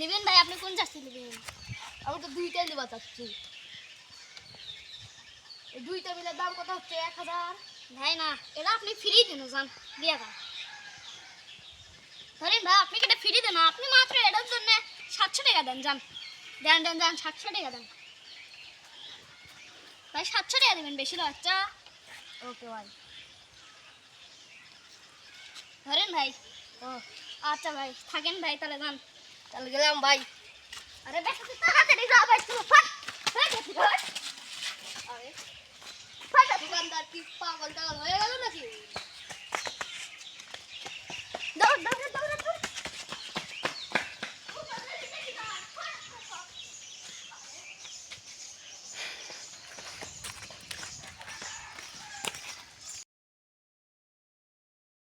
নেবেন ভাই, আপনি কোন চাচ্ছি নেবেন? আমি তো দুইটাই নেবা চাচ্ছি। এই দুইটা মিলে দাম কত হচ্ছে? 1000। ভাই না, এটা আপনি ফ্রি দেন, যান দিয়া যান। ধরেন ভাই, আপনি কি এটা ফ্রি দেন? আপনি মাত্র এটার জন্য 700 টাকা দেন, যান দেন দেন যান, 700 টাকা দেন ভাই, 700 টাকা দেবেন, বেশি না বাচ্চা। ওকে ভাই। ধরেন ভাই। ও আচ্ছা ভাই, থাকেন ভাই, তাহলে যান। তাহলে গেলাম ভাই। আরে বেশি তাড়াতাড়ি যা ভাই, তুমি ফাট হয়ে গেছে ভাই। আরে ফাট দোকানদার কি পাগল টাগল হয়ে গেল নাকি?